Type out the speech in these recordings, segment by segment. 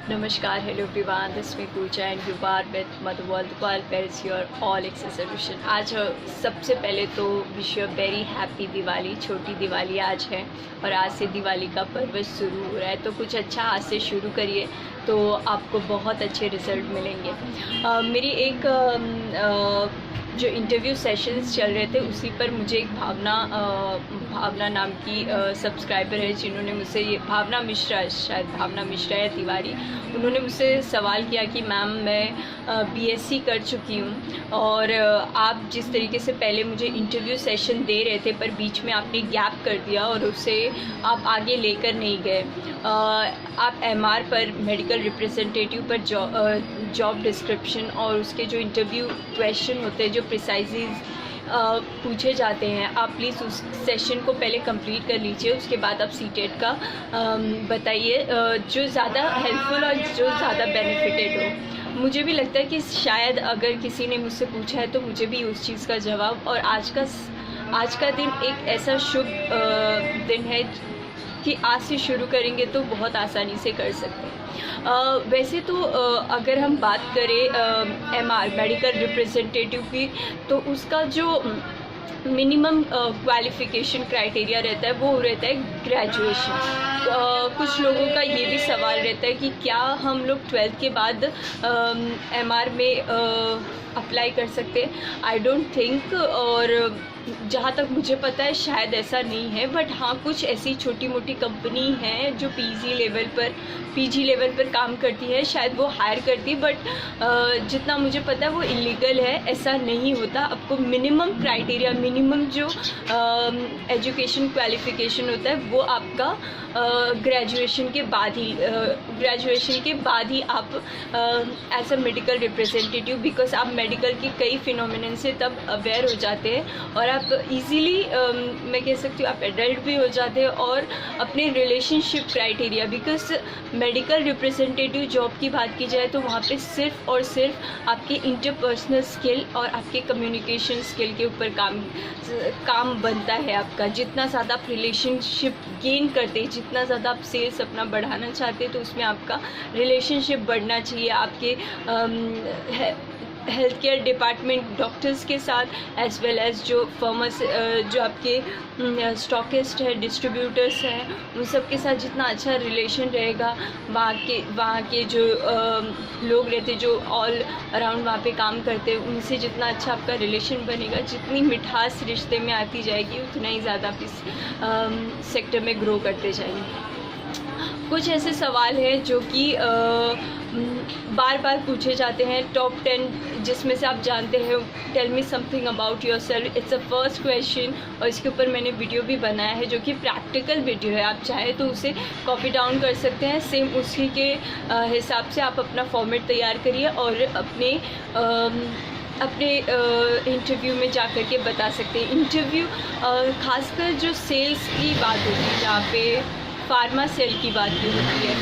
Namaskar, hello everyone. This is me Pooja and you are with Mother World World where is your all access solution. आज सबसे पहले तो wish you very happy Diwali. छोटी दिवाली आज है और आज से दिवाली का पर्व शुरू हो रहा है, तो कुछ अच्छा आज से शुरू करिए तो आपको बहुत अच्छे रिजल्ट मिलेंगे। मेरी एक जो इंटरव्यू सेशंस चल रहे थे उसी पर मुझे एक भावना नाम की सब्सक्राइबर है जिन्होंने मुझसे ये भावना मिश्रा, शायद भावना मिश्रा या तिवारी, उन्होंने मुझसे सवाल किया कि मैम मैं बीएससी कर चुकी हूँ और आप जिस तरीके से पहले मुझे इंटरव्यू सेशन दे रहे थे पर बीच में आपने गैप कर दिया और उसे आप आगे लेकर नहीं गए। आप एमआर पर मेडिकल रिप्रेजेंटेटिव पर जॉब डिस्क्रिप्शन और उसके जो इंटरव्यू क्वेश्चन होते हैं जो प्रिसाइजली पूछे जाते हैं, आप प्लीज़ उस सेशन को पहले कंप्लीट कर लीजिए, उसके बाद आप सीटेट का बताइए जो ज़्यादा हेल्पफुल और जो ज़्यादा बेनिफिटेड हो। मुझे भी लगता है कि शायद अगर किसी ने मुझसे पूछा है तो मुझे भी उस चीज़ का जवाब, और आज का दिन एक ऐसा शुभ दिन है कि आज से शुरू करेंगे तो बहुत आसानी से कर सकते हैं। वैसे तो अगर हम बात करें एमआर मेडिकल रिप्रेजेंटेटिव की, तो उसका जो मिनिमम क्वालिफ़िकेशन क्राइटेरिया रहता है वो रहता है ग्रेजुएशन। कुछ लोगों का ये भी सवाल रहता है कि क्या हम लोग 12th के बाद एमआर में अप्लाई कर सकते हैं। आई डोंट थिंक, और जहाँ तक मुझे पता है शायद ऐसा नहीं है, बट हाँ कुछ ऐसी छोटी मोटी कंपनी हैं जो पीजी लेवल पर काम करती है, शायद वो हायर करती है, बट जितना मुझे पता है वो इलीगल है, ऐसा नहीं होता। आपको मिनिमम क्राइटेरिया, मिनिमम जो एजुकेशन क्वालिफ़िकेशन होता है वो आपका ग्रेजुएशन के बाद ही आप as a medical representative, because आप मेडिकल के कई फिनोमिनन से तब अवेयर हो जाते हैं और आप इजीली मैं कह सकती हूँ आप एडल्ट भी हो जाते हैं। और अपने relationship criteria, because medical representative job की बात की जाए तो वहाँ पे सिर्फ और सिर्फ आपके इंटरपर्सनल स्किल और आपके कम्युनिकेशन स्किल के ऊपर काम बनता है आपका। जितना ज़्यादा आप रिलेशनशिप गेन करते हैं, जितना ज़्यादा आप सेल्स अपना बढ़ाना चाहते हैं, तो उसमें आपका रिलेशनशिप बढ़ना चाहिए आपके हेल्थ केयर डिपार्टमेंट डॉक्टर्स के साथ, एज वेल एज़ जो जो आपके स्टॉकिस्ट है, डिस्ट्रीब्यूटर्स हैं, उन सब के साथ जितना अच्छा रिलेशन रहेगा, वहाँ के जो लोग रहते जो ऑल अराउंड वहाँ पे काम करते हैं, उनसे जितना अच्छा आपका रिलेशन बनेगा, जितनी मिठास रिश्ते में आती जाएगी, उतना ही ज़्यादा आप इस सेक्टर में ग्रो करते जाएंगे। कुछ ऐसे सवाल हैं जो कि बार बार पूछे जाते हैं, टॉप 10 जिसमें से आप जानते हैं tell me something about yourself, it's a first question, और इसके ऊपर मैंने वीडियो भी बनाया है जो कि प्रैक्टिकल वीडियो है। आप चाहे तो उसे कॉपी डाउन कर सकते हैं, सेम उसी के हिसाब से आप अपना फॉर्मेट तैयार करिए और अपने इंटरव्यू में जा कर के बता सकते हैं। इंटरव्यू खासकर जो सेल्स की बात होती है, जहाँ पे फार्मा सेल की बात की होती है,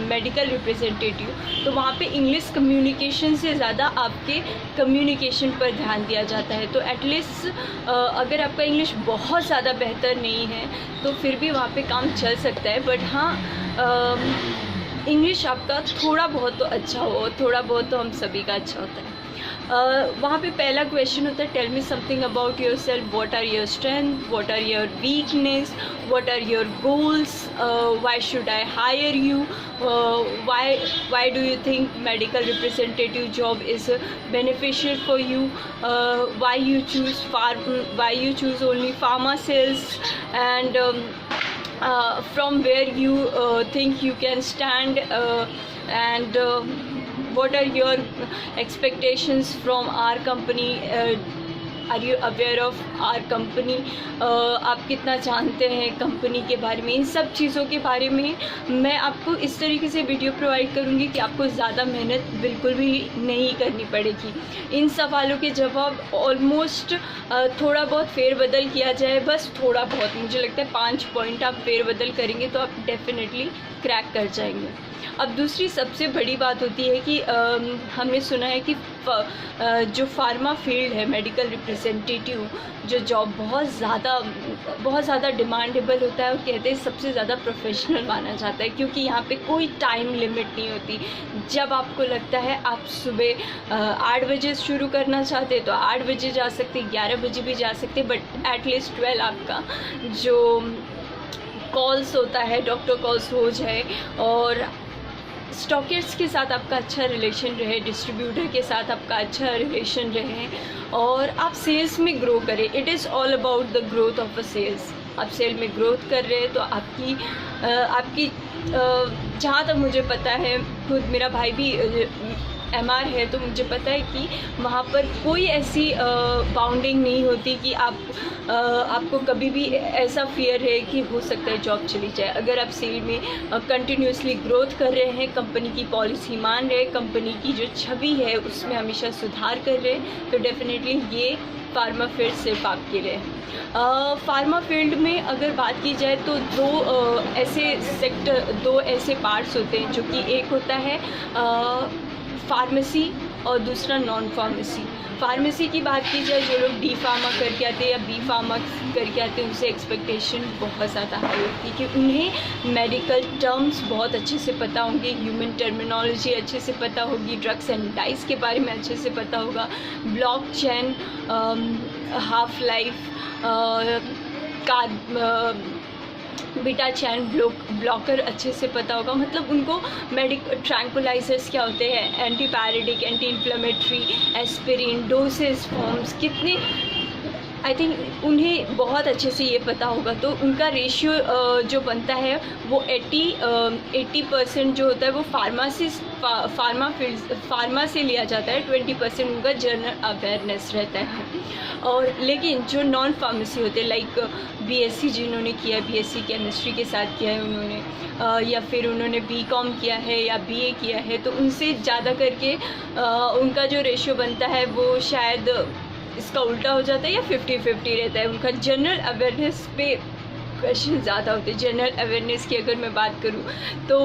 मेडिकल रिप्रेजेंटेटिव, तो वहाँ पे इंग्लिश कम्युनिकेशन से ज़्यादा आपके कम्युनिकेशन पर ध्यान दिया जाता है। तो एटलीस्ट अगर आपका इंग्लिश बहुत ज़्यादा बेहतर नहीं है तो फिर भी वहाँ पे काम चल सकता है, बट हाँ इंग्लिश आपका थोड़ा बहुत तो अच्छा हो, थोड़ा बहुत तो हम सभी का अच्छा होता है। वहाँ पे पहला क्वेश्चन होता है tell me something about yourself, what are your strength, what are your weakness, what are your goals, why should I hire you, why do you think medical representative job is beneficial for you, why you choose only pharma sales, and from where you think you can stand, and what are your expectations from our company, are you aware of our company, आप कितना जानते हैं company के बारे में। इन सब चीज़ों के बारे में मैं आपको इस तरीके से वीडियो प्रोवाइड करूँगी कि आपको ज़्यादा मेहनत बिल्कुल भी नहीं करनी पड़ेगी। इन सवालों के जवाब ऑलमोस्ट थोड़ा बहुत फेरबदल किया जाए, बस थोड़ा बहुत, मुझे लगता है 5 पॉइंट आप फेरबदल करेंगे तो आप डेफिनेटली क्रैक कर जाएंगे। अब दूसरी सबसे बड़ी बात होती है कि हमने सुना है कि जो फार्मा फील्ड है, मेडिकल रिप्रेजेंटेटिव जो जॉब बहुत ज़्यादा डिमांडेबल होता है, और कहते हैं सबसे ज़्यादा प्रोफेशनल माना जाता है, क्योंकि यहाँ पे कोई टाइम लिमिट नहीं होती। जब आपको लगता है आप सुबह 8 बजे शुरू करना चाहते हैं तो 8 बजे जा सकते, 11 बजे भी जा सकते, बट एटलीस्ट 12 आपका जो कॉल्स होता है, डॉक्टर कॉल्स हो जाए, और स्टॉकर्स के साथ आपका अच्छा रिलेशन रहे, डिस्ट्रीब्यूटर के साथ आपका अच्छा रिलेशन रहे, और आप सेल्स में ग्रो करें। It is all about the growth of a sales. आप सेल में ग्रोथ कर रहे हैं तो आपकी जहाँ तक मुझे पता है, खुद मेरा भाई भी MR है, तो मुझे पता है कि वहाँ पर कोई ऐसी बाउंडिंग नहीं होती कि आपको कभी भी ऐसा फियर है कि हो सकता है जॉब चली जाए। अगर आप सेल में कंटिन्यूसली ग्रोथ कर रहे हैं, कंपनी की पॉलिसी मान रहे हैं, कंपनी की जो छवि है उसमें हमेशा सुधार कर रहे हैं, तो डेफिनेटली ये फार्मा फील्ड सिर्फ आपके लिए है। फार्मा फील्ड में अगर बात की जाए तो दो ऐसे पार्ट्स होते हैं, जो कि एक होता है फार्मेसी और दूसरा नॉन फार्मेसी। फार्मेसी की बात की जाए, जो लोग डी फार्मा करके आते हैं या बी फार्मा करके आते हैं, उनसे एक्सपेक्टेशन बहुत ज़्यादा हाई होती है कि उन्हें मेडिकल टर्म्स बहुत अच्छे से पता होंगे, ह्यूमन टर्मिनोलॉजी अच्छे से पता होगी, ड्रग्स एंड डाइस के बारे में अच्छे से पता होगा, ब्लॉकचेन, हाफ लाइफ, बीटा चैन ब्लॉकर अच्छे से पता होगा। मतलब उनको ट्रैंकुलाइजर्स क्या होते हैं, antipyretic, anti inflammatory, aspirin, doses forms कितने, आई थिंक उन्हें बहुत अच्छे से ये पता होगा। तो उनका रेशियो जो बनता है वो 80% जो होता है वो फार्मा से लिया जाता है, 20% उनका जनरल अवेयरनेस रहता है। और लेकिन जो नॉन फार्मेसी होते हैं, लाइक BSc जिन्होंने किया है, BSc केमिस्ट्री के साथ किया है उन्होंने, या फिर उन्होंने BCom किया है या BA किया है, तो उनसे ज़्यादा करके उनका जो रेशियो बनता है वो शायद इसका उल्टा हो जाता है या 50-50 रहता है। उनका जनरल अवेयरनेस पे क्वेश्चन ज़्यादा होते हैं। जनरल अवेयरनेस की अगर मैं बात करूँ तो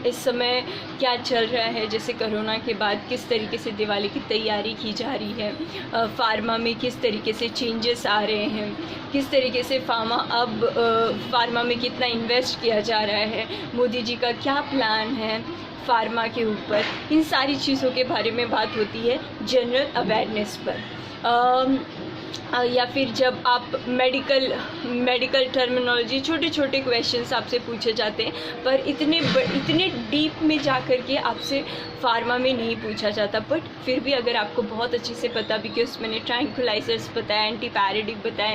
इस समय क्या चल रहा है, जैसे कोरोना के बाद किस तरीके से दिवाली की तैयारी की जा रही है, फार्मा में किस तरीके से चेंजेस आ रहे हैं, किस तरीके से फार्मा में कितना इन्वेस्ट किया जा रहा है, मोदी जी का क्या प्लान है फार्मा के ऊपर, इन सारी चीज़ों के बारे में बात होती है जनरल अवेयरनेस पर। या फिर जब आप मेडिकल टर्मिनोलॉजी, छोटे छोटे क्वेश्चंस आपसे पूछे जाते हैं, पर इतने डीप में जा कर के आपसे फार्मा में नहीं पूछा जाता। बट फिर भी अगर आपको बहुत अच्छे से पता, बिकॉज मैंने ट्रैंकुलाइजर्स बताया, एंटीपैरेटिक बताया,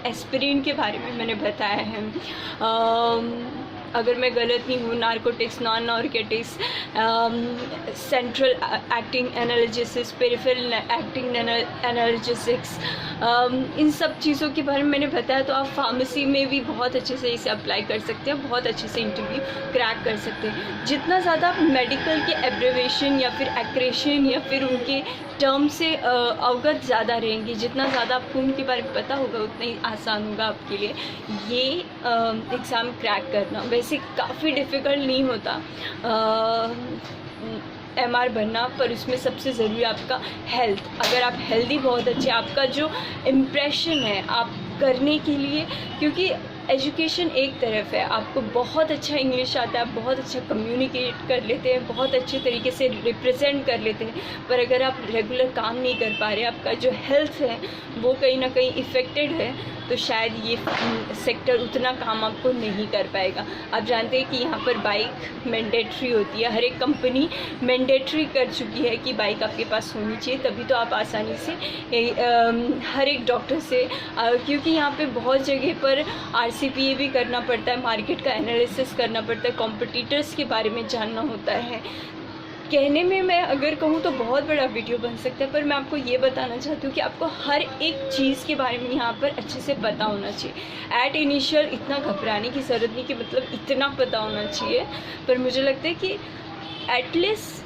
एस्पिरिन के बारे में मैंने बताया है, अगर मैं गलत नहीं हूँ, narcotics, non narcotics, central acting analysis, peripheral acting analysis, इन सब चीज़ों के बारे में मैंने बताया। तो आप फार्मेसी में भी बहुत अच्छे से इसे अप्लाई कर सकते हैं, बहुत अच्छे से इंटरव्यू क्रैक कर सकते हैं। जितना ज़्यादा आप मेडिकल के एब्रेवेशन या फिर एक्रेशन या फिर उनके टर्म से अवगत ज़्यादा रहेंगे, जितना ज़्यादा आपको उनके बारे में पता होगा, उतना ही आसान होगा आपके लिए ये एग्ज़ाम क्रैक करना। वैसे काफ़ी डिफ़िकल्ट नहीं होता MR बनना, पर उसमें सबसे ज़रूरी आपका हेल्थ। अगर आप हेल्दी बहुत अच्छे, आपका जो इम्प्रेशन है आप करने के लिए, क्योंकि एजुकेशन एक तरफ है, आपको बहुत अच्छा इंग्लिश आता है, आप बहुत अच्छा कम्युनिकेट कर लेते हैं, बहुत अच्छे तरीके से रिप्रेजेंट कर लेते हैं, पर अगर आप रेगुलर काम नहीं कर पा रहे, आपका जो हेल्थ है वो कहीं ना कहीं इफ़ेक्टेड है, तो शायद ये सेक्टर उतना काम आपको नहीं कर पाएगा। आप जानते हैं कि यहाँ पर बाइक मैंडेटरी होती है, हर एक कंपनी मैंडेटरी कर चुकी है कि बाइक आपके पास होनी चाहिए, तभी तो आप आसानी से हर एक डॉक्टर से, क्योंकि यहाँ पे बहुत जगह पर RCPA भी करना पड़ता है, मार्केट का एनालिसिस करना पड़ता है, कॉम्पिटिटर्स के बारे में जानना होता है। कहने में मैं अगर कहूँ तो बहुत बड़ा वीडियो बन सकता है, पर मैं आपको ये बताना चाहती हूँ कि आपको हर एक चीज़ के बारे में यहाँ पर अच्छे से पता होना चाहिए। एट इनिशियल इतना घबराने की ज़रूरत नहीं कि मतलब इतना पता होना चाहिए, पर मुझे लगता है कि एटलीस्ट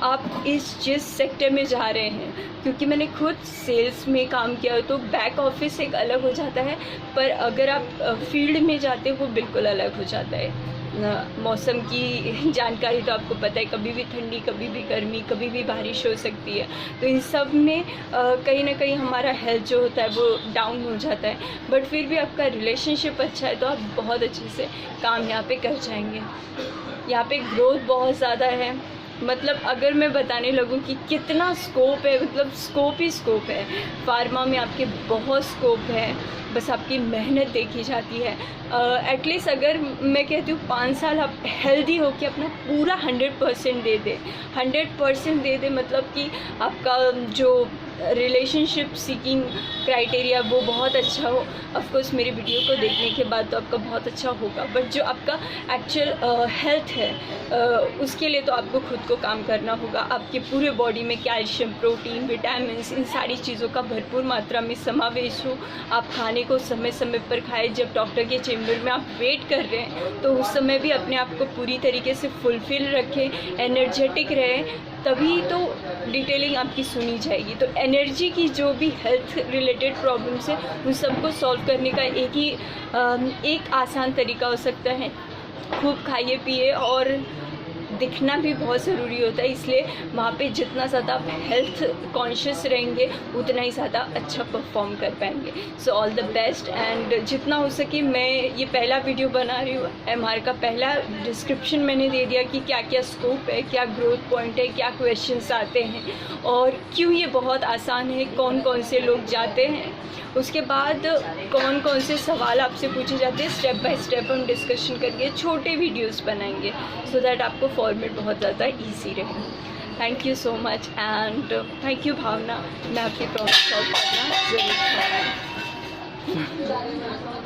आप जिस सेक्टर में जा रहे हैं, क्योंकि मैंने खुद सेल्स में काम किया है, तो बैक ऑफिस एक अलग हो जाता है, पर अगर आप फील्ड में जाते हो वो बिल्कुल अलग हो जाता है। मौसम की जानकारी तो आपको पता है, कभी भी ठंडी, कभी भी गर्मी, कभी भी बारिश हो सकती है। तो इन सब में कहीं ना कहीं हमारा हेल्थ जो होता है वो डाउन हो जाता है, बट फिर भी आपका रिलेशनशिप अच्छा है तो आप बहुत अच्छे से काम यहाँ पे कर जाएंगे। यहाँ पे ग्रोथ बहुत ज़्यादा है, मतलब अगर मैं बताने लगूँ कि कितना स्कोप है, मतलब स्कोप ही स्कोप है। फार्मा में आपके बहुत स्कोप है, बस आपकी मेहनत देखी जाती है। एटलीस्ट अगर मैं कहती हूँ 5 साल आप हेल्दी हो के अपना पूरा 100% दे दे, 100% दे दे, मतलब कि आपका जो रिलेशनशिप सीकिंग क्राइटेरिया वो बहुत अच्छा हो। ऑफ कोर्स मेरी वीडियो को देखने के बाद तो आपका बहुत अच्छा होगा, बट जो आपका एक्चुअल हेल्थ है उसके लिए तो आपको खुद को काम करना होगा। आपके पूरे बॉडी में कैल्शियम, प्रोटीन, विटामिन, इन सारी चीज़ों का भरपूर मात्रा में समावेश हो। आप खाने को समय समय पर खाएं। जब डॉक्टर के चेम्बर में आप वेट कर रहे हैं तो उस समय भी अपने आप को पूरी तरीके से फुलफिल रखें, एनर्जेटिक रहें, तभी तो डिटेलिंग आपकी सुनी जाएगी। तो एनर्जी की जो भी हेल्थ रिलेटेड प्रॉब्लम्स है उन सबको सॉल्व करने का एक आसान तरीका हो सकता है, खूब खाइए पिए और दिखना भी बहुत ज़रूरी होता है। इसलिए वहाँ पे जितना ज़्यादा आप हेल्थ कॉन्शियस रहेंगे उतना ही ज़्यादा अच्छा परफॉर्म कर पाएंगे। So all the best, and जितना हो सके मैं ये पहला वीडियो बना रही हूँ। MR का पहला डिस्क्रिप्शन मैंने दे दिया कि क्या क्या स्कोप है, क्या ग्रोथ पॉइंट है, क्या क्वेश्चंस आते हैं और क्यों ये बहुत आसान है, कौन कौन से लोग जाते हैं, उसके बाद कौन कौन से सवाल आपसे पूछे जाते हैं। स्टेप बाय स्टेप हम डिस्कशन करके छोटे वीडियोस बनाएंगे सो दैट आपको फॉर्मेट बहुत ज़्यादा ईजी रहे। Thank you so much and thank you Bhavna, मैं आपकी प्रॉब्लम सॉल्व करना ज़रूर।